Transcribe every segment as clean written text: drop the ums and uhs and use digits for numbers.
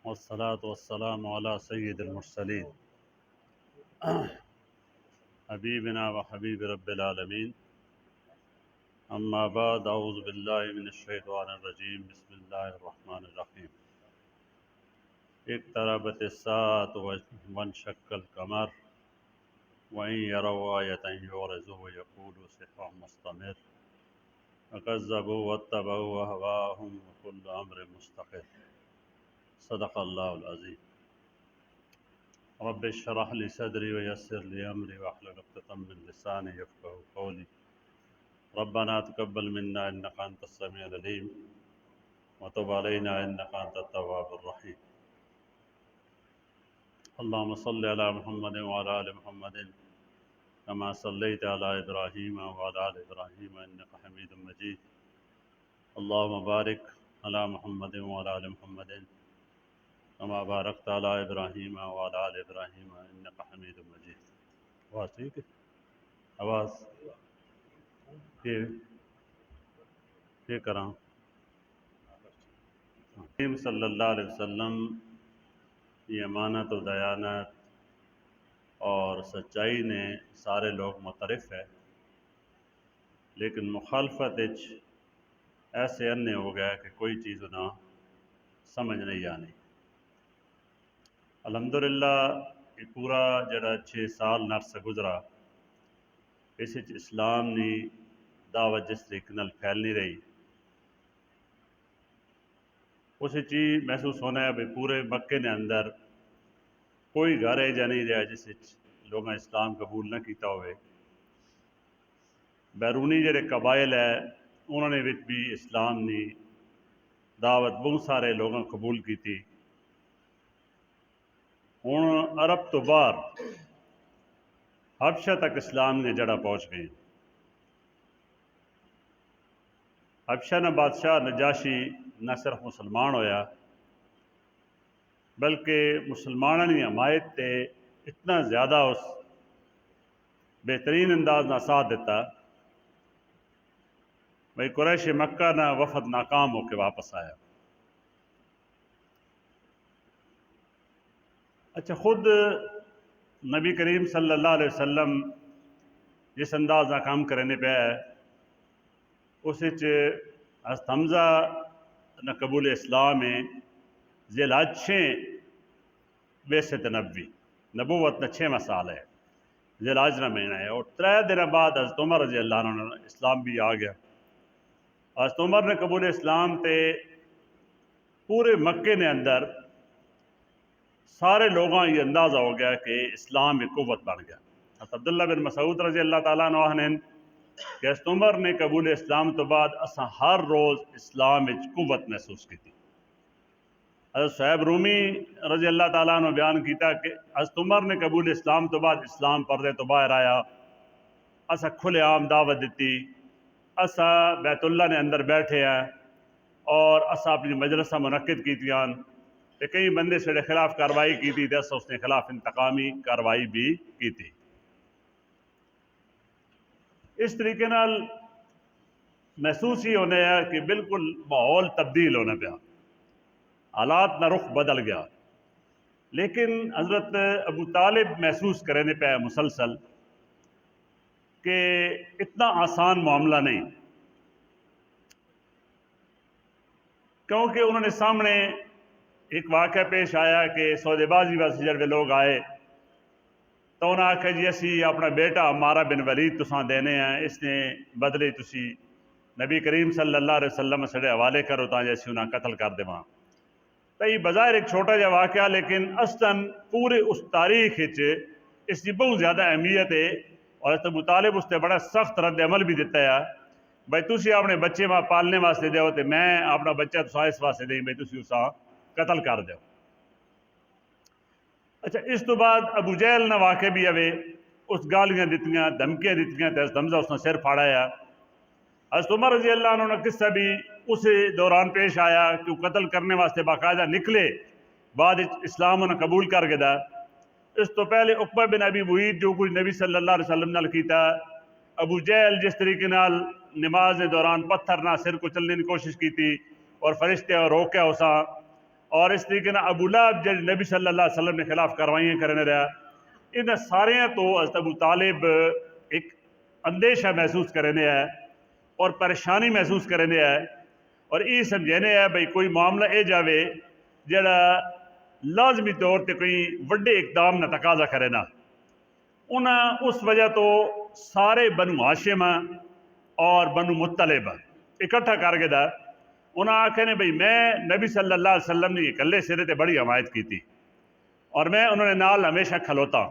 والصلاة والسلام على سيد المرسلين حبيبنا وحبيب رب العالمين أما بعد أعوذ بالله من الشيطان الرجيم بسم الله الرحمن الرحيم اقتربت الساعة وانشق القمر وإن يروا آية يعرضوا ويقولوا سحر مستمر فكذبوا واتبعوا أهواءهم وكل أمر مستقر صدق الله العظيم رب اشرح لي صدري ويسر لي أمري واحلل عقدة من لساني يفقهوا قولي ربنا تقبل منا إنك أنت السميع العليم وتب علينا إنك أنت التواب الرحيم اللهم صل على محمد وعلى آل محمد كما صليت على إبراهيم وعلى آل إبراهيم إنك حميد مجيد اللهم بارك على محمد وعلى آل محمد كما باركت على إبراهيم وعلى آل إبراهيم إنك حميد مجيد آواز ٹھیک ہے آواز یہ کراں حکیم صلی اللہ علیہ وسلم یہ امانت و دیانت اور سچائی نے سارے لوگ مترف ہے لیکن مخالفت ایسے انے ہو گیا کہ کوئی چیز نہ سمجھ نہیں آنی الحمدللہ یہ پورا جڑا 6 سال نرس گزرا اس اسلام نے دعوت جس طریقے نال پھیل نہیں رہی اس چیز محسوس ہونا ہے کہ پورے مکے نے اندر کوئی گھر ہے جا نہیں رہا جس لوگوں اسلام قبول نہ کیتا ہوئے بیرونی جڑے قبائل ہے انہوں نے بھی اسلام نے دعوت بہت سارے لوگوں قبول کی تھی ہوں عرب تو باہر حبشہ تک اسلام نے جڑا پہنچ گئے حبشہ نہ بادشاہ نجاشی نہ صرف مسلمان ہویا بلکہ مسلمانوں کی حمایت تے اتنا زیادہ اس بہترین انداز نہ ساتھ دیتا بھائی قریش مکہ نہ وفد ناکام ہو کے واپس آیا اچھا خود نبی کریم صلی اللہ علیہ وسلم جس انداز نہ کام کرنے پہ ہے اس حضرت حمزہ نہ قبول اسلام ہے ذی الحج 6 ویسے نبوی نبوت نہ 6 سال ہے ذی الحج نہ مہینہ ہے اور 3 دن بعد حضرت عمر رضی اللہ عنہ اسلام بھی آ گیا حضرت عمر نے قبول اسلام تے پورے مکے نے اندر سارے لوگوں یہ اندازہ ہو گیا کہ اسلام ایک قوت بن گیا حضرت عبداللہ بن مسعود رضی اللہ تعالیٰ عنہ نے کہ حضرت عمر نے قبول اسلام تو بعد اساں ہر روز اسلام وچ قوت محسوس کی تھی حضرت صہیب رومی رضی اللہ تعالیٰ عنہ بیان کیتا کہ حضرت عمر نے قبول اسلام تو بعد اسلام پردے تو باہر آیا اساں کھلے عام دعوت دیتی اساں بیت اللہ نے اندر بیٹھے ہیں اور اساں اپنی مجلسہ منعقد کیتیاں کہ کئی بندے سے خلاف کارروائی کی تھی تو اس نے خلاف انتقامی کارروائی بھی کی تھی اس طریقے نال محسوس ہی ہونے ہے کہ بالکل ماحول تبدیل ہونا پیا حالات نہ رخ بدل گیا لیکن حضرت ابو طالب محسوس کرنے پہ مسلسل کہ اتنا آسان معاملہ نہیں کیونکہ انہوں نے سامنے ایک واقعہ پیش آیا کہ سودے بازی واسطے جڑے لوگ آئے تو انہوں نے آخیا جی اسی اپنا بیٹا عمارہ بن ولید تساں دینے ہیں اس نے بدلے تسی نبی کریم صلی اللہ علیہ وسلم سڑے حوالے کرو تاں جیسی انہیں قتل کر دیواں تو یہ بظاہر ایک چھوٹا جا واقعہ لیکن اصلاً پورے اس تاریخ اس کی بہت زیادہ اہمیت ہے اور حضرت ابو طالب اس نے بڑا سخت رد عمل بھی دیتا ہے بھائی تسی اپنے بچے ماں پالنے واسطے دیو تو میں اپنا بچہ تساں اس واسطے دیں بھائی تسی اساں قتل کر دیو اچھا اس تو بعد ابو جہل نہ واقع بھی آوے اس گالیاں دیتیاں دھمکیاں دیتیاں تو حضرت حمزہ اس نے سر پھاڑایا حضرت عمر رضی اللہ عنہ نے قصہ بھی اس دوران پیش آیا کہ وہ قتل کرنے واسطے باقاعدہ نکلے بعد اسلام انہیں قبول کر گیا اس تو پہلے عقبہ بن ابی معیط جو کچھ نبی صلی اللہ علیہ وسلم نے کیتا ابو جہل جس طریقے نال نماز دوران پتھر نہ سر کو چلنے کی کوشش کی تھی اور فرشتے اور روکیا اساں اور اس طریقے نہ ابو لہب جو نبی صلی اللہ علیہ وسلم نے خلاف کاروائیاں کرنے رہا، ان سارے تو حضرت ابو طالب ایک اندیشہ محسوس کرنے ہے اور پریشانی محسوس کرنے ہے اور یہ سمجھنے ہے بھئی کوئی معاملہ اے جاوے جڑا لازمی طور تے کوئی وڈے اقدام نہ تقاضا کرے نا۔ انہاں اس وجہ تو سارے بنو ہاشم اور بنو مطلب اکٹھا کر کے دا انہاں آکھے نے بھئی میں نبی صلی اللہ علیہ وسلم نے اکلے سرے تے بڑی حمایت کی تھی اور میں انہوں نے نال ہمیشہ کھلوتا،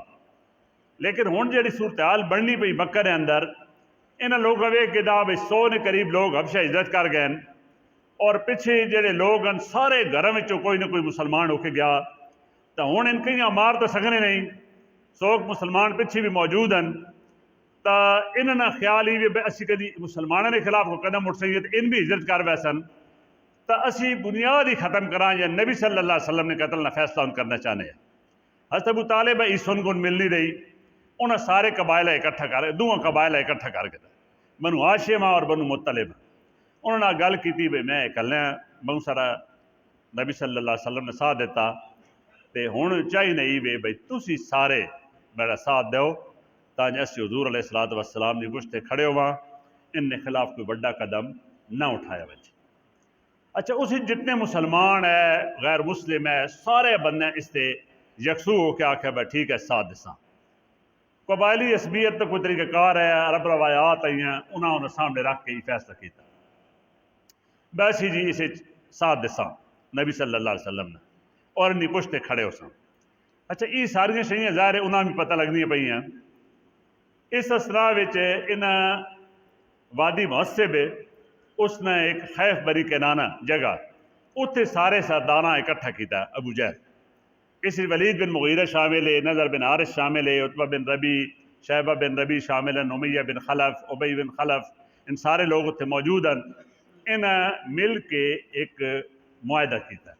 لیکن ہون جڑی صورتحال بننی پئی مکہ دے اندر انہاں لوگوں ویکھ کے دا بھئی 100 نے قریب لوگ حبشہ ہجرت کر گئے اور پیچھے جڑے لوگ ہیں سارے گھراں وچوں کوئی نہ کوئی مسلمان ہو کے گیا، تو ہن ان کہیں مار تو سکنے نہیں، سوک مسلمان پیچھے بھی موجود ہیں، تو انہاں خیال ہی بھی اسی کدی مسلمانوں کے خلاف کو قدم اٹھ سکیے تو ان بھی ہجرت کر ویسن تو اسی بنیاد ہی ختم کراں یا نبی صلی اللہ علیہ وسلم نے قتل نہ فیصلہ کرنا چاہنے ہیں۔ حضرت ابو طالب اس سن گن مل نہیں رہی، انہاں سارے قبائل اکٹھا کر دونوں قبائل اکٹھا کر کے بنو ہاشم اور بنو مطلب انہوں نے گل کی بھئی میں اکلے بہت سارا نبی صلی اللہ علیہ وسلم نے ساتھ دیتا تے ہن چاہیے نہیں وے بھئی تسی سارے میرا ساتھ دیو تاکہ اسی حضور علیہ السلام دی گشتے کھڑے ہواں، ان نے خلاف کوئی بڑا قدم نہ اٹھایا بچے۔ اچھا اسی جتنے مسلمان ہے غیر مسلم ہے سارے بندے اس سے یکسو ہو کے آکھے بھائی ٹھیک ہے ساتھ دساں۔ قبائلی عصبیت تو کوئی طریقہ کار ہے، عرب روایات آئی ہیں، انہوں سامنے رکھ کے ہی فیصلہ کیتا بس ہی جی اسے ساتھ دساں نبی صلی اللہ علیہ وسلم نے اور انہیں پشتے کھڑے ہو سن۔ اچھا یہ ساری شہیاں ظاہر ہے انہوں بھی پتہ لگنی پئی ہیں۔ اس اسرا وچ انہاں وادی محسب اس نے ایک خیف بری کنانہ جگہ اتنے سارے سرداراں اکٹھا کیتا ابو جہل، اس ولید بن مغیرہ شامل ہے، نضر بن حارث شامل ہے، عتبہ بن ربی، شیبہ بن ربی شامل ہیں، امیہ بن خلف، ابی بن خلف، ان سارے لوگ اتنے موجود ہیں۔ انہاں مل کے ایک معاہدہ کیتا،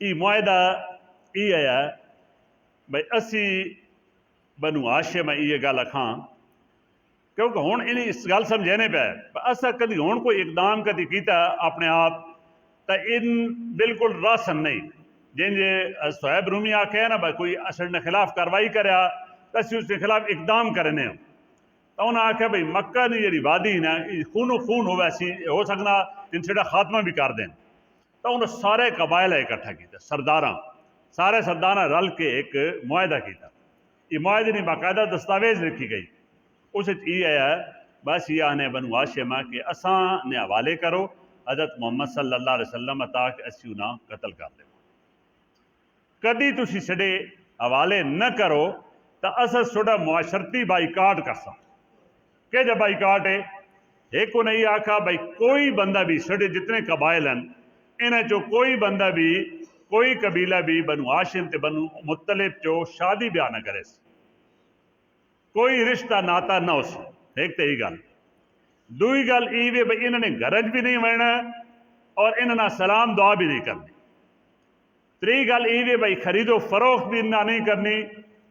یہ معاہدہ یہ ہے بھئی اسی بنو ہاشم یہ گل آکھاں کیونکہ ہون انہیں اس گل سمجھنے پہ اسا کدی ہون کوئی اقدام کدی کیتا اپنے آپ تا ان بالکل راسن نہیں جن جے صہیب رومی آکھے ہیں نا بھائی کوئی اصل نے خلاف کاروائی کریا تو اسی اس کے خلاف اقدام کرنے ہوں تو انہوں نے آکھا بھئی مکہ نے یہ وادی نا خون و خون ہو ویسی ہو سکنا ان سے خاتمہ بھی کر دیں، تو انہوں سارے قبائل اکٹھا کیتا، سرداراں سارے سرداراں رل کے ایک معاہدہ کیتا، یہ معاہدے نے باقاعدہ دستاویز لکھی گئی، اس یہ ہے بس یہ آنے بنو ہاشم کہ اساں نے حوالے کرو حضرت محمد صلی اللہ علیہ وسلم تاکہ اسی انہاں قتل کر دیں، کدی تسی سڈے حوالے نہ کرو تو اساں سڈا معاشرتی بائیکاٹ کرساں کہ جب بائیکاٹ ہے ایک کو نہیں آکھا بھائی کوئی بندہ بھی سڈے جتنے قبائل ہیں انہیں چو کوئی بندہ بھی کوئی قبیلہ بھی بنو ہاشم تے بنو مطلب چو شادی بیاہ نہ کرے کوئی رشتہ ناتا نہ ہو سی، ایک تو یہ گل دوئی گل یہ بھئی انہوں نے گرج بھی نہیں مرنا اور انہوں نے سلام دعا بھی نہیں کرنی، تری گل یہ بھئی خرید و فروخت بھی نہ نہیں کرنی،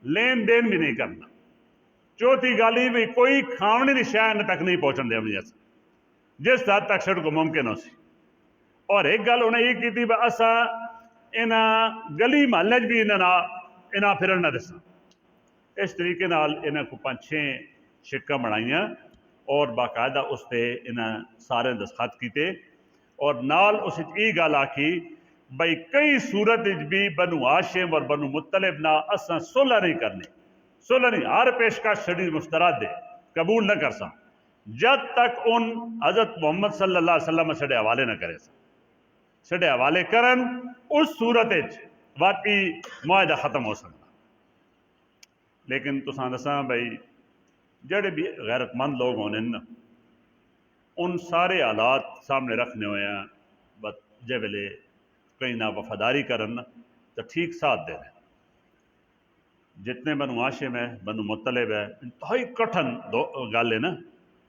لین دین بھی نہیں کرنا، چوتھی گل یہ بھئی کوئی کھاونے کی شے تک نہیں پہنچن دے اپنی جس حد تک سڑ کو ممکن ہو سی، اور ایک گل انہیں یہ کی تھی بھئی اساں انہاں گلی محلے بھی انہاں پھرن نہ دساں، اس طریقے نال انہاں کو 5-6 شکاں بنائیاں اور باقاعدہ اس تے انہاں سارے دستخط کیتے اور نال اس یہ گل آکھی بھئی کئی صورت بھی بنو ہاشم اور بنو مطلب نہ اساں صلح نہیں کرنی، صلح نہیں، ہر پیشکش شدید مسترد ہے قبول نہ کرساں جب تک ان حضرت محمد صلی اللہ علیہ وسلم سڈے حوالے نہ کرے سڈے حوالے کرن اس صورت واقعی معاہدہ ختم ہو سکتا، لیکن تساں دساں بھئی جڑے بھی غیرت مند لوگ ہونے نا ان سارے حالات سامنے رکھنے ہوئے ہیں بس جے ویلے کہیں نہ وفاداری کرن تو ٹھیک ساتھ دے رہے جتنے بنو ہاشم ہے بنو مطلب ہے انتہائی کٹھن گل ہے نا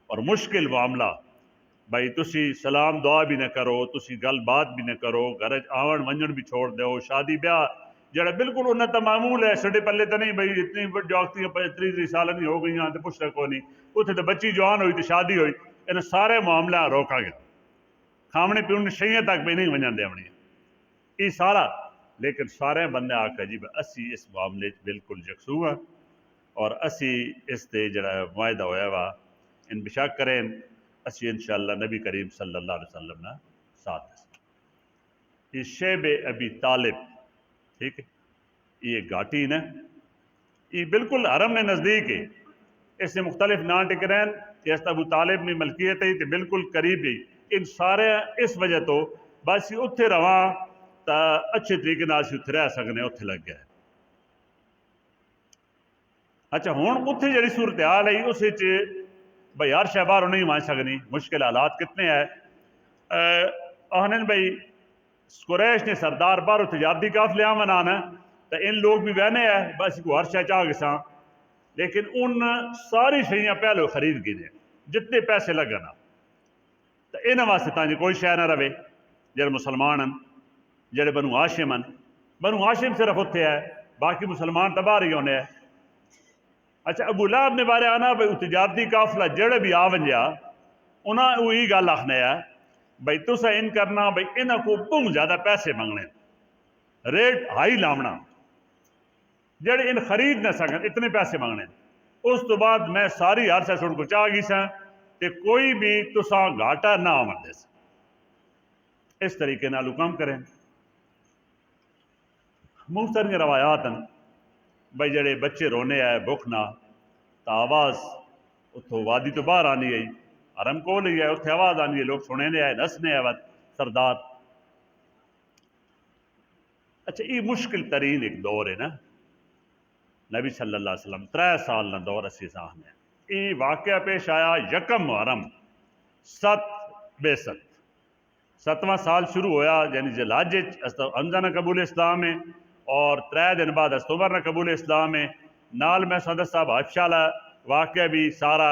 اور مشکل معاملہ بھائی تسی سلام دعا بھی نہ کرو تسی گل بات بھی نہ کرو گھر آون ونجن بھی چھوڑ دو شادی بیاہ جڑا بالکل انہیں تو معمول ہے سڈے پلے تو نہیں بھائی اتنی جوگتیاں 30 سال نہیں ہو گئی تو پوچھتا کو نہیں اتنے تو بچی جوان ہوئی تو شادی ہوئی انہیں سارے معاملہ روکا گیا کھاونے پیونے شہیاں تک بھی نہیں ونجن دے اپنی یہ سارا لیکن سارے بندے آکھا جی اسی اس معاملے بالکل یکسو ہاں اور اسی اس تے جڑا معاہدہ ہویا وا ان بشک کریں اسی انشاءاللہ نبی کریم صلی اللہ علیہ وسلم نا ساتھ یہ شیب ابی طالب ٹھیک ہے یہ گھاٹی نا یہ بالکل حرم نے نزدیک ہے اس سے مختلف نام ٹکرین کہ اس ابو طالب نے ملکیت ہے تو بالکل قریب ہی ان سارے اس وجہ تو بس اتھے رواں تا اچھے طریقے نال اتھے رہ سکنے اتھے لگ گیا اچھا ہون اتھے جڑی صورتحال ہے اس بھائی ہر شے باہر نہیں مان سکنی مشکل حالات کتنے ہیں آہنن بھائی قریش نے سردار باہر تجارتی قافلے آمن آنا تو ان لوگ بھی بہنے ہیں بس کو ہر شے چاہ گساں لیکن ان ساری شیاں پہلو خرید گئے جتنے پیسے لگنا تو انہاں واسطے تاں کوئی شے نہ رہے جڑے مسلمان ہیں جڑے بنو ہاشم ہیں بنو ہاشم صرف اتھے ہے باقی مسلمان تو باہر ہی ہونے ہیں اچھا ابو لہب نے بارے آنا بھائی تجارتی قافلہ جڑے بھی آ ونجا انہاں وہی گل آخنے ہے بھائی تسا ان کرنا بھائی انہاں کو بہت زیادہ پیسے منگنے ریٹ ہائی لاونا جڑے ان خرید نہ سکن اتنے پیسے منگنے اس تو بعد میں ساری ہر سے سن کو چاہ گئی سا کہ کوئی بھی تسا گھاٹا نہ آمن دے سا اس طریقے نالو کام کریں مختلف روایات ہیں بھائی جڑے بچے رونے آئے بکھنا تا آواز اتھو وادی تو باہر آنی ہے حرم کو لئی ہے اتھے آواز آنی ہے لوگ سننے آئے نسنے آئے سردار اچھا یہ مشکل ترین ایک دور ہے نا نبی صلی اللہ علیہ وسلم 3 سال نہ دور اسی سامنے یہ واقعہ پیش آیا یکم محرم 7 7واں سال شروع ہویا یعنی ذوالحج حمزہ نہ قبول اسلام ہے اور 3 دن بعد عمر نہ قبول اسلام ہے نال میں صدر صاحب حفشالہ واقعہ بھی سارا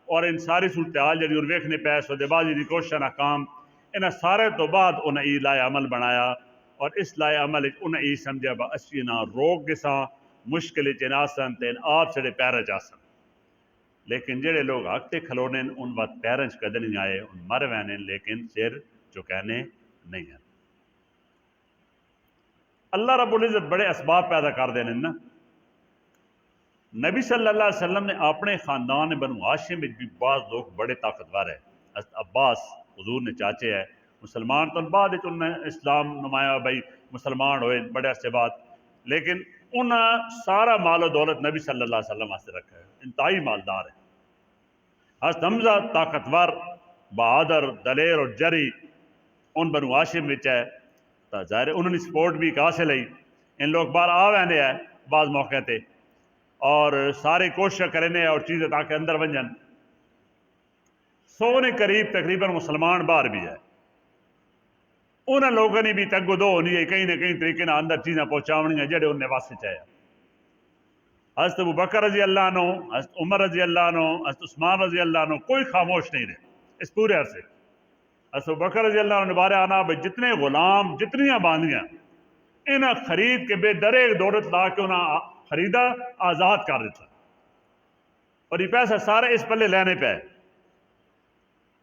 اور ان ساری صورتحال جڑی ان ویکھنے پہ سودے بازی دی کوشش ناکام انہاں سارے تو بعد انہیں ای لائے عمل بنایا اور اس لائے عمل انہیں ای سمجھا با اسی نہ روک گساں مشکل چناسن تین آپ سڑے پیرج آسن لیکن جڑے لوگ حق تے کھلونے ان وقت پیرنچ قدر نہیں آئے ان مر وینے لیکن سر چکانے نہیں ہیں اللہ رب العزت بڑے اسباب پیدا کر دینے نا نبی صلی اللہ علیہ وسلم نے اپنے خاندان بنو ہاشم میں بھی بعض لوگ بڑے طاقتور ہیں عباس حضور نے چاچے ہیں مسلمان تو بعد انہیں اسلام نمایاں بھائی مسلمان ہوئے بڑے عرصے بعد لیکن انہیں سارا مال و دولت نبی صلی اللہ علیہ وسلم سے رکھا ہے انتہائی مالدار ہے حضرت حمزہ طاقتور بہادر دلیر اور جری ان بنو ہاشم وچ ہے تو ظاہر انہوں نے سپورٹ بھی حاصل ہے ان لوگ باہر آ ویندے ہیں بعض موقع تے اور سارے کوشش کرنے اور چیزیں تاکہ اندر ونجن 100 نے قریب تقریباً مسلمان باہر بھی ہے انہاں لوگوں نے بھی تگ و دو ہونی ہے کہیں نہ کہیں طریقے نہ اندر چیزیں پہنچاونی ہیں جڑے انہیں واسطے چاہے حضرت ابو بکر رضی اللہ عنہ حضرت عمر رضی اللہ عنہ حضرت عثمان رضی اللہ عنہ کوئی خاموش نہیں رہے اس پورے عرصے حضرت ابو بکر رضی اللہ عنہ بارے آنا بھائی جتنے غلام جتنیاں باندیاں انہاں خرید کے بے درے دولت لا کے انہاں خریدا آزاد کر دیتا اور یہ پیسہ سارے اس پلے لینے پہ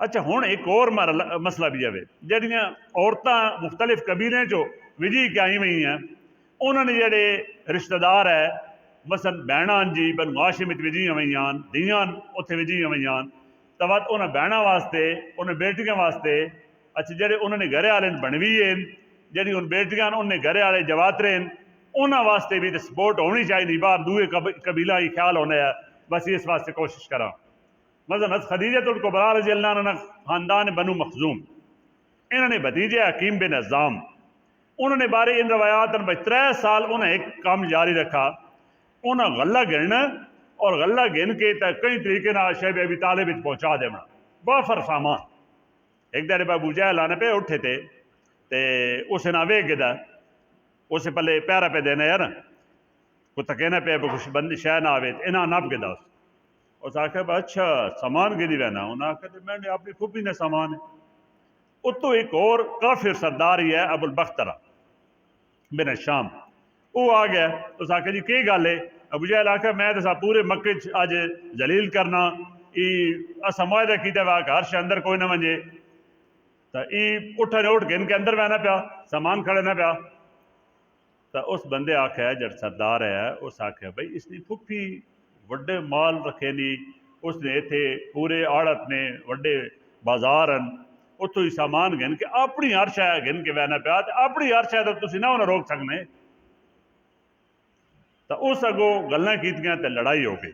اچھا ہوں ایک اور مسئلہ بھی ہے جڑیاں عورتاں مختلف قبیلے جو وجی کے آئی ہوئی ہیں انہوں نے جڑے رشتہ دار ہے مثلا بہنان جی بنو ہاشم وچ وجی ہوئیاں دیاں اتھے وجی ہوئیاں تو بعد انہاں بہناں واسطے انہیں بیٹیاں واسطے اچھا جڑے انہوں نے گھرے والے بنوی ہیں جڑی ان بیٹیاں انہیں گھرے والے جواترے انہاں واسطے بھی سپورٹ ہونی چاہیے باہر دوئے قبیلہ ہی خیال ہونے ہے بس اس واسطے کوشش کراں مثلا خدیجہ الکبریٰ رضی اللہ عنہ خاندان بنو مخزوم انہوں نے بھتیجے حکیم بن نظام انہوں نے بارے ان روایات میں 3 سال انہیں ایک کام جاری رکھا انہیں غلہ گننا اور غلہ گن کے کئی طریقے نہ شیب ابی طالب پہنچا دینا وافر سامان ایک دیر ابو جہل آنے پہ اٹھے تھے اسے نہ وے گدا اسے پہلے پیرا پہ دینا ہے نا کو تکینا پہ کچھ بند شہ نہ آوے انہاں نپ گدا اس آخر اچھا سامان گدی وینا انہاں آخر میں نے اپنی پھوپھی نے سامان ہے اتو ایک اور کافر سردار ہی ہے ابو البخترہ بن الشام وہ آ گیا اس آخر جی کی گل ہے ابو جہل آخر میں تو پورے مکے اج ذلیل کرنا اسا معاہدہ کیتا ہوا کہ ہر شے اندر کوئی نہ ونجے تو یہ اٹھ کے ان کے اندر بہنا پیا سامان کھڑے نہ پیا تو اس بندے آخیا جڑ سردار ہے اس آخیا بھائی اس نے پھپھی وڈے مال رکھے نہیں اس نے اتنے پورے آڑت نے وڈے بازار ہیں اتوں ہی سامان گن کے اپنی ہر شے گن کے بہنا پیا اپنی ہر شے تو تھی نہ انہیں روک سکنے تو اس اگوں گلاں کیتیاں تے لڑائی ہو گئی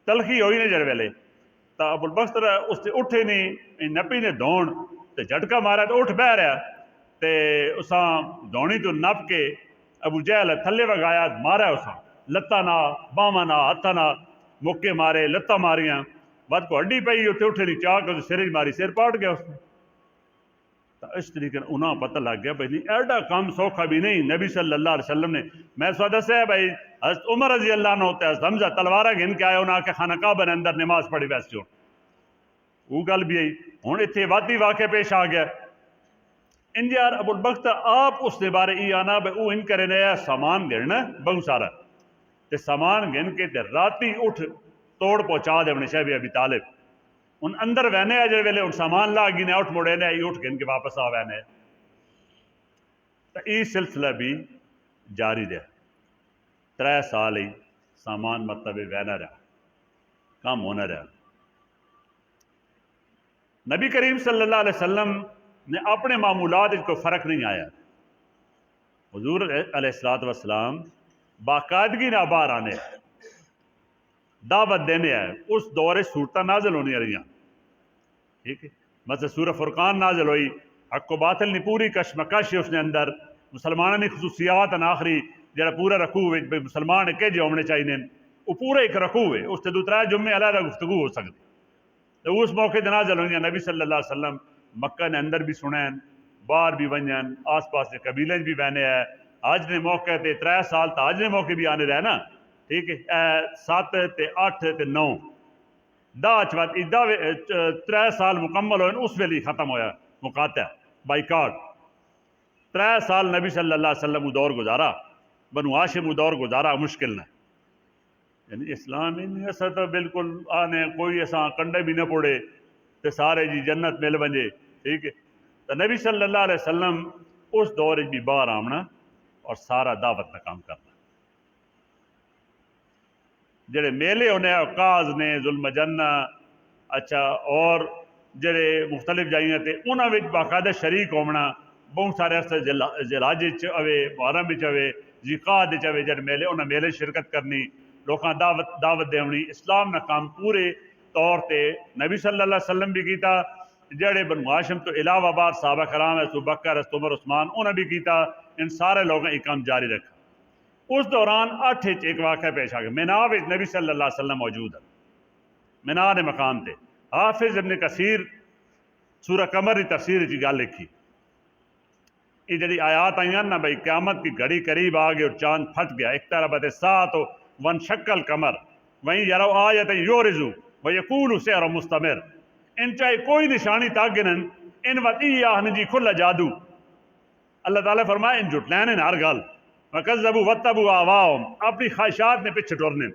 تلخی ہوئی نے جڑ ویلے تو ابو البختر اس سے اٹھے نہیں نپی نے دون تے جھٹکا مارا تو اٹھ بہ رہا تے اساں دونی تو نپ کے ابو جہل تھلے وگایا مارا اساں لتاں نہ باواں نہ ہتھاں نہ مکے مارے لتاں ماریاں بعد کو ہڈی پئی اتنے اٹھے نہیں چاہ کے سر ماری سر پاٹ گیا اس نے تو اس طریقے انہوں پتہ لگ گیا بھائی نہیں ایڈا کام سوکھا بھی نہیں نبی صلی اللہ علیہ وسلم نے میں سو دسیا ہے بھائی حضرت عمر رضی اللہ عنہ ہوتا ہے حضرت حمزہ تلوارہ گھن کے آئے انہوں نے خانہ کعبہ اندر نماز پڑھی ویسے وہ گل بھی آئی ہوں اتنے واقعی واقعہ پیش آ گیا ان یار ابو البختر آپ اس نے بارے یہ آنا بھائی وہ ان کرے نیا سامان گھڑنا بہت سارا تے سامان گھن کے تے راتی اٹھ توڑ پہنچا دے اپنے شہبی ابی طالب ان اندر وینے ہے جڑے ویلے ان سامان لا گی نے اٹھ مڑے نے اٹھ گھن کے واپس آ وینے تو یہ سلسلہ بھی جاری رہا 3 سال ہی سامان مطلب وینا رہا کام ہونا رہا نبی کریم صلی اللہ علیہ وسلم نے اپنے معمولات کوئی فرق نہیں آیا حضور علیہ السلام باقاعدگی نہ باہر آنے دعوت دینے آئے اس دور صورتیں نازل ہونی رہی ٹھیک ہے مثلا سورہ فرقان نازل ہوئی حق و باطل نے پوری کشمکش اس نے اندر مسلمانوں نے خصوصیات آخری جڑا پورا رکوع ہے مسلمان کہ جو ہونے چاہیے وہ پورا ایک رکوع ہے اس سے 2-3 جمعے علیحدہ گفتگو ہو سکتی تو اس موقع نازل ہوئی نبی صلی اللہ علیہ وسلم مکہ نے اندر بھی سنین باہر بھی ونجن آس پاس کے قبیلے بھی بہنے ہے آج نے موقع تے 3 سال تو آج نے موقع بھی آنے رہے نا ٹھیک ہے 7 تے 8 تے 9 10 3 سال مکمل ہوئے اس ویلے ختم ہویا مقاطع بائیکاٹ 3 سال نبی صلی اللہ علیہ وسلم دور گزارا بنو ہاشم دور گزارا مشکل نہ یعنی اسلام ہی ایسا تو بالکل آنے کوئی ایسا کنڈے بھی نہ پڑے تو سارے جی جنت مل بنجے ٹھیک ہے تو نبی صلی اللہ علیہ وسلم اس دور بھی باہر آمنا اور سارا دعوت کا کام کرنا جڑے میلے ہونے اوقاز نے ظلم جنہ اچھا اور جڑے مختلف جائیاں تے انہاں وچ باقاعدہ شریک ہونا بہت سارے عرصے ذیلحج ہوئے محرم ہوئے ذیقعد ہوئے جڑے میلے انہاں میلے شرکت کرنی لوکاں دعوت دیونی اسلام نہ کام پورے طور تے نبی صلی اللہ علیہ وسلم بھی کیتا جڑے بنو ہاشم تو علاوہ بعد صحابہ کرام ابو بکر عمر عثمان انہاں بھی کیتا ان سارے لوگوں یہ کام جاری رکھا اس دوران 8 ایک واقعہ پیش آ گیا مینا نبی صلی اللہ علیہ وسلم موجود ہے مینا نے مقام تے حافظ ابن کثیر سورہ قمر کی تفسیر کی گل لکھی یہ جڑی آیات آئی نا بھائی قیامت کی گھڑی قریب آ گئی اور چاند پھٹ گیا اقتربت الساعۃ وانشق القمر وہیں یروا آیۃ یعرضوا ویقولوا سحر مستمر ان چاہے کوئی نشانی تاگنن ان وقت یہ آہن جی کھلا جادو اللہ تعالیٰ فرمائے ان جھٹلین ہر گل وکذبوا واتبعوا اہواءہم اپنی خواہشات نے پیچھے ٹرنے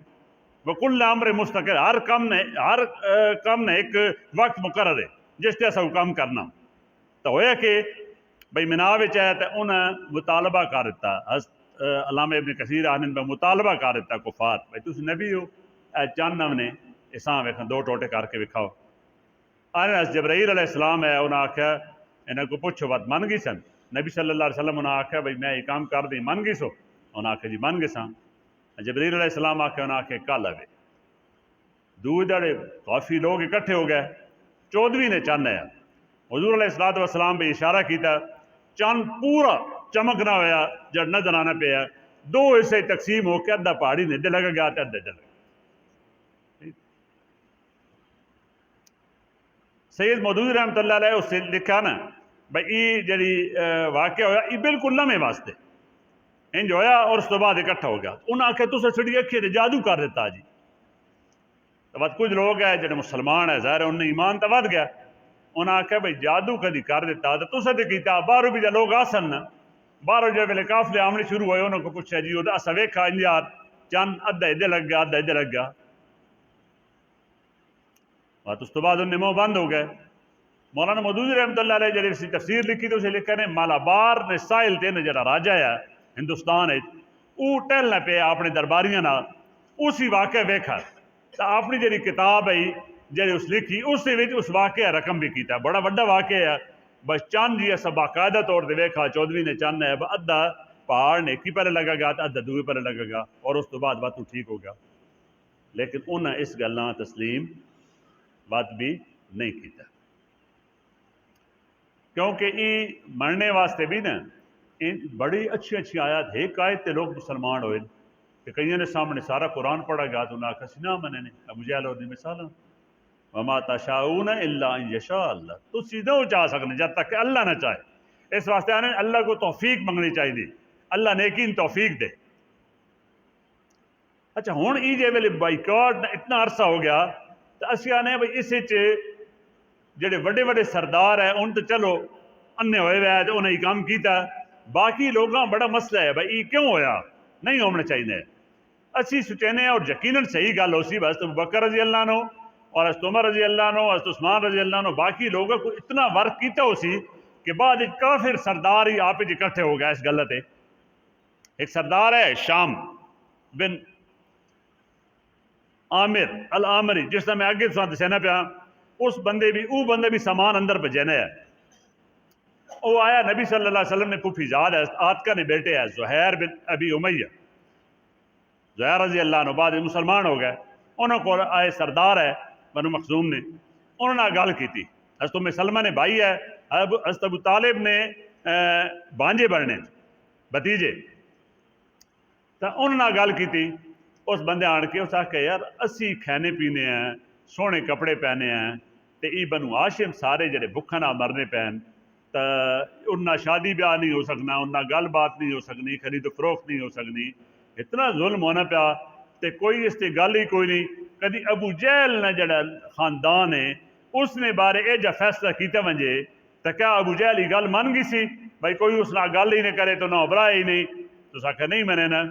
وکل امر مستقر ہر کم نے ایک وقت مقرر ہے جس سے ایسا کام کرنا تو ہویا کہ بھائی مینا وچ ہے تو انہیں مطالبہ کر دیتا علامہ ابن کثیر آنن میں مطالبہ کر دیتا کفار بھائی تسی نبی ہو اے چند نے اساں ویکھاں 2 ٹوٹے کر کے وکھاؤ آنے جبرائیل علیہ السلام ہے انہاں آکھیا انہاں کو پوچھو بات من گئی سن نبی صلی اللہ علیہ وسلم انہاں آکھیا بھائی میں یہ کام کر دی من گئی سو انہاں آکھیا جی من گئے سن جبرائیل علیہ السلام آکھیا انہاں آکھیا کل آوے 2 دہاڑے کافی لوگ اکٹھے ہو گئے 14ویں نے چند آیا حضور علیہ السلام بھی اشارہ کیتا چند پورا چمکنا ہویا جب نظر آنا پیا 2 حصے تقسیم ہو کے ادھا پہاڑی نے دے لگا گیا ادھا دے لگا سید مودودی رحمۃ اللہ علیہ اس سے لکھا نا بھائی یہ جڑی واقعہ ہویا یہ بالکل لمحے واسطے انج ہویا اور اس تو بعد اکٹھا ہو گیا انہاں آکھیا تساں سڑی اکھی تے جادو کر دیتا جی تو بعد کچھ لوگ ہیں جڑے مسلمان ہیں ظاہر انہیں ایمان تو ود گیا انہاں آکھیا بھائی جادو کدی کر دیتا تو تساں تے کیتا باہروں بھی لوگ آسن نا باہروں جے ویلے قافلے آمنے شروع ہوئے انہوں کو پوچھا جی اساں ویکھا انج یار چند ادھا ادھر لگ گیا ادھا ادھر لگ گیا بات اس تو بعد انہیں منہ بند ہو گئے مولانا مودودی رحمۃ اللہ علیہ جی تفسیر لکھی تو اسے لکھا نے مالابار نے ساحل تین جڑا راجا ہے ہندوستان وہ ٹہلنا پیا اپنے درباریاں نال اسی واقعہ ویکھا تو اپنی جی کتاب ہے جی اس لکھی اس واقعہ رقم بھی کیتا بڑا وڈا واقعہ ہے بس چند جی اصا باقاعدہ طور پہ ویکھا چودھری نے چند ہے ادھا پہاڑ نیکی پہلے لگا گیا تو ادھا دوئے پہلے لگا گیا اور اس تو بعد بات تو ٹھیک ہو گیا لیکن انہیں اس گلاں تسلیم بات بھی نہیں کیتا کیونکہ یہ مرنے واسطے بھی نا بڑی اچھی آیات ایک آیت تے لوگ مسلمان ہوئے کہ کئیوں نے سامنے سارا قرآن پڑھا گیا تو انہاں کسی نہ منے نے ابو جہل اور دی مثال وما تشاؤون الا ان یشاء اللہ تو سیدھا ہو چاہ سکنے جب تک کہ اللہ نہ چاہے اس واسطے آنے اللہ کو توفیق منگنی چاہیے اللہ نیکی توفیق دے اچھا ہون ای جے ویلے بائیکاٹ اتنا عرصہ ہو گیا تو اسی آنے بھائی اسے جڑے وڈے وڈے سردار ہیں ان تو چلو انے ہوئے ہوئے تو انہیں کام کیتا باقی لوگاں بڑا مسئلہ ہے بھائی یہ کیوں ہویا نہیں ہونا چاہیے اسی سوچنے اور یقیناً صحیح گل ہو سی بس ابو بکر رضی اللہ عنہ اور حضرت عمر رضی اللہ عنہ حضرت عثمان رضی اللہ عنہ باقی لوگوں کو اتنا ورک کیتا ہو سی کہ بعد ایک کافر سردار ہی آپ اکٹھے ہو گیا اس گلت ایک سردار ہے شام بن عامر العامری جس نے میں آگے دسنا پیا اس بندے بھی سامان اندر بجینا ہے وہ آیا نبی صلی اللہ علیہ وسلم نے پھوپھی زاد ہے آتکا نے بیٹے ہے زہیر بن ابی امیہ زہیر رضی اللہ عنہ بعد مسلمان ہو گئے انہوں کو آئے سردار ہے بنو مخزوم نے انہوں نے گل کی تھی حضرت ام سلمہ نے بھائی ہے حضرت ابو طالب نے بانجے بڑھنے بتیجے تو انہوں نے گل کی تھی اس بندے آن کے اس آکھے یار اسی کھانے پینے ہیں سونے کپڑے پہنے ہیں تے ای بنو ہاشم سارے جڑے بکھا نہ مرنے پہن تو انہاں شادی بیاہ نہیں ہو سکنا انہاں گل بات نہیں ہو سکنی خرید و فروخت نہیں ہو سکنی اتنا ظلم ہونا پیا تے کوئی اس تے گل ہی کوئی نہیں کدی ابو جہل نے جڑا خاندان ہے اس نے بارے اے جا فیصلہ کیتا ونجے تو کیا ابو جہل ہی گل من گئی سی بھائی کوئی اس نہ گل ہی نہیں کرے تو نہ ابرائے ہی نہیں تو ساکھا نہیں منے نا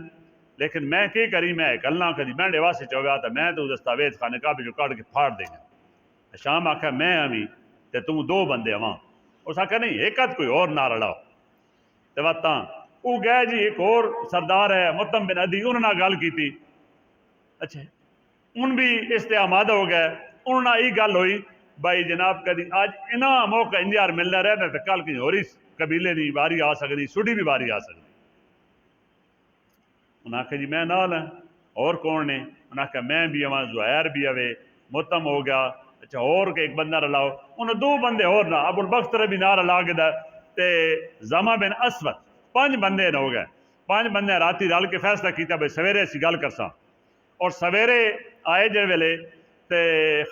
لیکن میں کی کری میں گلاں کدی میں واسطے چویا تو میں تو دستاویز خانے کعبے جو کاٹ کے پھاڑ دیں گا شام آکھا میں آویں تے تم دو بندے آواں اس آکھا نہیں ایک آدھ کوئی اور نہ رلاؤ تو وقتاں وہ گئے جی ایک اور سردار ہے متم بن عدی انہوں نے گل کی تھی اچھا ان بھی اس تے آمادہ ہو گئے انہوں نے یہ گل ہوئی بھائی جناب کدی آج انہاں موقع انجار ملنا رہنا تو کل کہیں ہوری قبیلے نہیں باری آ سکتی سٹی بھی باری آ سکتی انہاں کہا جی میں نال ہیں اور کون نے انہاں کہا میں بھی آواں زہیر بھی آوے متم ہو گیا اچھا اور کہ ایک بندہ رلاؤ انہوں دو بندے اور نہ ابو البختر بھی نہ رلا کے دا تے زما بن اسود 5 بندے نہ ہو گئے 5 بندے راتی رل کے فیصلہ کیتا بھائی سویرے اسی گل کرساں اور سویرے آئے جے ویلے تے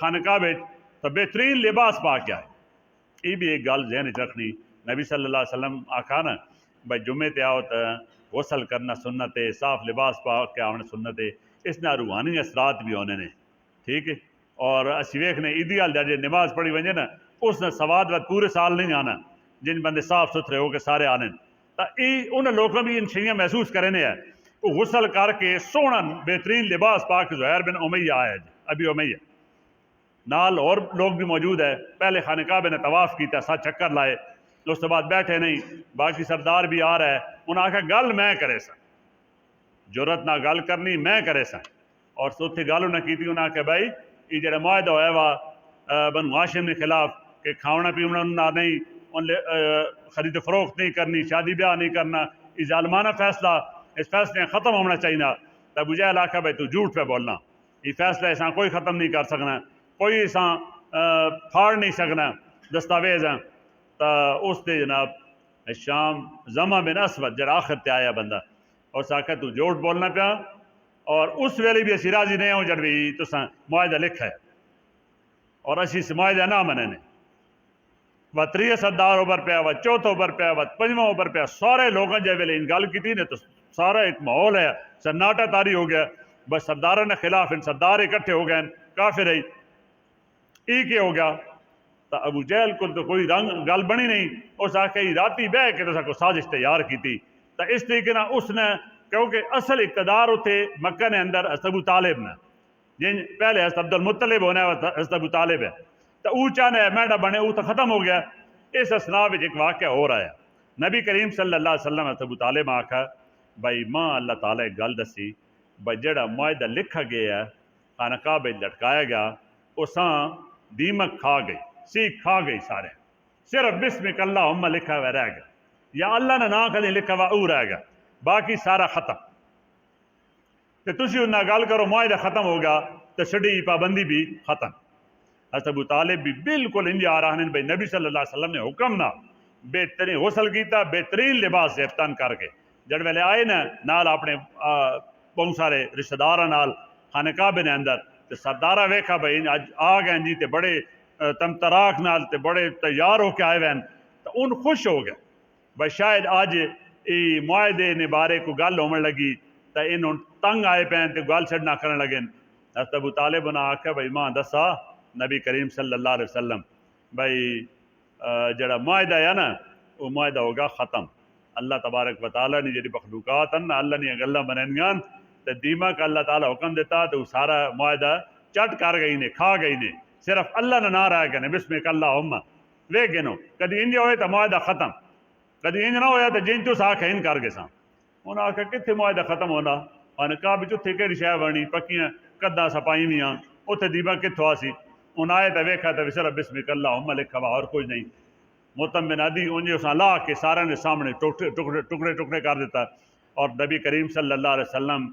خانقاہ وچ تو بہترین لباس پا کے آئے یہ بھی ایک گل ذہن وچ رکھنی نبی صلی اللہ علیہ وسلم آکھا نا بھائی جمعے تے آؤ تو غسل کرنا سنت ہے صاف لباس پا کے آنے سنت ہے اس نہ روحانی اثرات بھی ہونے نے ٹھیک ہے اور اسی ویکھنے عیدی حال جے نماز پڑھی ونجے نا اس نے سواد وقت پورے سال نہیں آنا جن بندے صاف ستھرے ہو کے سارے آنے تو یہ ان لوگوں بھی ان شیئں محسوس کرنے ہیں وہ غسل کر کے سونا بہترین لباس پا کے زہیر بن امیہ آیا جی ابی امیہ نال اور لوگ بھی موجود ہے پہلے خانہ کعبے نے طواف کیتا 7 چکر لائے اس کے بعد بیٹھے نہیں باقی سردار بھی آ رہا ہے انہوں نے آکھا گل میں کرے سا جرت نہ گل کرنی میں کرے سا اور سوتھی گل انہیں کی تھی انہوں نے آکھا بھائی یہ جڑا معاہدہ ہویا وا بنو ہاشم کے خلاف کہ کھاونا پیونا نہ نہیں ان خرید و فروخت نہیں کرنی شادی بیاہ نہیں کرنا یہ ظالمانہ فیصلہ اس فیصلے ختم ہونا چاہیے تو ابو جہل آکھا بھائی تو جھوٹ پہ بولنا یہ فیصلہ ایسا کوئی ختم نہیں کر سکنا کوئی ایسا پھاڑ نہیں سکنا دستاویز ہیں تو اس دے جناب شام زما بن اسود جڑا آخر تے آیا بندہ اور آکھا تو جھوٹ بولنا پیا اور اس ویلے بھی اسی راضی نہیں ہوں جب بھی تساں معاہدہ لکھا ہے اور اسی اس معاہدہ نہ مننے و 3 سردار اوپر پیا و 4 اوپر پیا و 5 اوپر پیا سارے لوگوں جب ویلے ان گل کی تھی تو سارا ایک ماحول ہے سناٹا تاری ہو گیا بس سرداروں نے خلاف ان سردار اکٹھے ہو گئے کافر ہے کیا ہو گیا تو ابو جہل کو تو کوئی رنگ گل بنی نہیں اس آکھے راتی بہ کے تو کو سازش تیار کی تھی تو اس طریقے نہ اس نے کیونکہ اصل اقتدار اتنے مکہ نے اندر حضرت ابو طالب نے جن پہلے حضرت عبد المطلب ہونا ہے حضرت ابو طالب ہے تو اونچا نے میڈا بنے وہ تو ختم ہو گیا۔ اس اسنا میں ایک واقعہ ہو رہا ہے، نبی کریم صلی اللہ علیہ وسلم ابو طالب آکھا بھائی ماں اللہ تعالیٰ ایک گل دسی بھائی جڑا معاہدہ لکھا گیا ہے خانہ کعبہ لٹکایا گیا اساں دیمک کھا گئی، سیکھ کھا گئی، سارے صرف بسمک اللہم لکھا ہوا رہ گیا، یا اللہ نے نا کدی لکھا ہوا او رہ گیا، باقی سارا ختم۔ تو تسی انہاں گل کرو معاہدہ ختم ہو گیا تو چھڑی پابندی بھی ختم۔ حضرت ابو طالب بھی بالکل انجا آ رہا بھائی نبی صلی اللہ علیہ وسلم نے حکم نہ بہترین غسل کیتا، بہترین لباس زیفتن کر کے جڑ ویلے آئے نا نال اپنے بہت سارے رشتہ داراں نال خانہ کعبے نے اندر تے سردارا ویکھا بھائی اج آ گئے جی تے بڑے تمتراک نال تے بڑے تیار ہو کے آئے وین تو ان خوش ہو گئے بھائی شاید اج ای معاہدے نے بارے کو گل ہومن لگی تو انہوں تنگ آئے پین تے گل چھڑنا کرن لگے۔ حضرت ابو طالب نے آکھا بھائی ماں دسا نبی کریم صلی اللہ علیہ وسلم بھائی جڑا معاہدہ ہے نا وہ معاہدہ ہوگا ختم۔ اللہ تبارک و تعالیٰ نے جڑی مخلوقات ہیں نا اللہ نے گلاں بنائیاں تے دیمک اللہ تعالیٰ حکم دیتا تو سارا معاہدہ چٹ کر گئی نے، کھا گئی نے، صرف اللہ نے نہ رہ گئے نے بسمک اللہم وے گنو۔ کدی انج ہوئے تو معاہدہ ختم، کدی انج نہ ہویا تو جن تس آکھے ان کر گے ساں۔ انہاں آکھا کتھے معاہدہ ختم ہونا، خانہ کعبے اتھے کہڑی شے بنی پکیاں کداں سپائی ویاں اتھے دیمک کتھوں آسی۔ انہاں آئے تو ویکھا تو صرف بسمک اللہم لکھا ہوا اور کچھ نہیں۔ محتم بن عدی انجے اساں لا کے سارے نے سامنے ٹکڑے ٹکڑے کر دیتا، اور نبی کریم صلی اللہ علیہ وسلم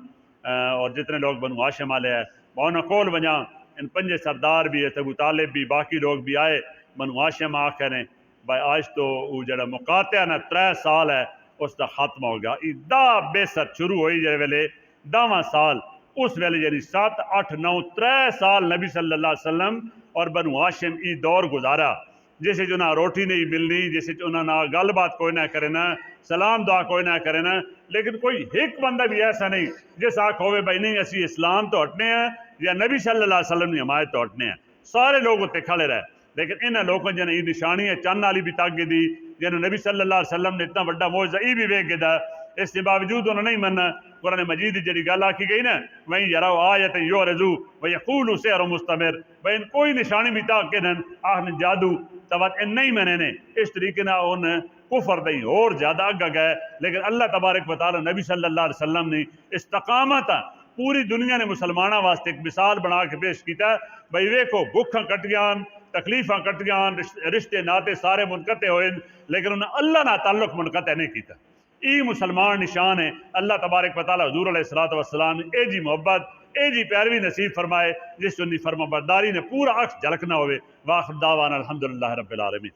اور جتنے لوگ بنو ہاشم والے ہیں وہ کول ونجا ان پنجے سردار بھی ابو طالب بھی باقی لوگ بھی آئے بنو ہاشم آ کے نے بھائی آج تو وہ جڑا مقاطع نا 3 سال ہے اس کا ختم ہو گیا۔ ای دا بے ست شروع ہوئی جڑے ویلے 10واں سال اس ویلے یعنی 7 8 9 3 سال نبی صلی اللہ علیہ وسلم اور بنو ہاشم ای دور گزارا جیسے جو نہ روٹی نہیں ملنی، جیسے جو نہ گل بات کوئی نہ کرے نا، سلام دعا کوئی نہ کرے نا، لیکن کوئی ایک بندہ بھی ایسا نہیں جس آکھ ہوئے بھائی نہیں اسی اسلام تو ہٹنے ہیں یا نبی صلی اللہ علیہ وسلم نے حمایت تو ہٹنے ہیں، سارے لوگ اتنے کھڑے رہے۔ لیکن انہاں لوگوں جنہیں یہ نشانی ہے چند والی بھی تک دی جنہوں نبی صلی اللہ علیہ وسلم نے اتنا بڑا معجزہ یہ بھی ویکھ گیا، اس کے باوجود انہوں نے نہیں مننا۔ قرآن مجید جڑی گل آکی گئی نا وہیں یراؤ آیت یعرضوا ویقولوا سحر مستمر، بھائی ان کوئی نشانی بھی تاک کے دن آخر جادو توات ان نہیں منے نے، اس طریقے نہ ان کفر دیں اور زیادہ اگا گئے۔ لیکن اللہ تبارک و تعالی نبی صلی اللہ علیہ وسلم نے استقامت پوری دنیا نے مسلمانوں واسطے ایک مثال بنا کے پیش کیتا بھائی ویکھو بھکھاں کٹیاں تکلیفاں کٹیاں رشتے ناتے سارے منقطع ہوئے لیکن انہیں اللہ نہ تعلق منقطع نہیں کیتا۔ ای مسلمان نشان ہے۔ اللہ تبارک و تعالی حضور علیہ السلام نے اے جی محبت اے جی پیروی نصیب فرمائے جس سنی فرما برداری نے پورا عکس جھلکنا ہوئے۔ واخر دعوانا الحمدللہ رب العالمین۔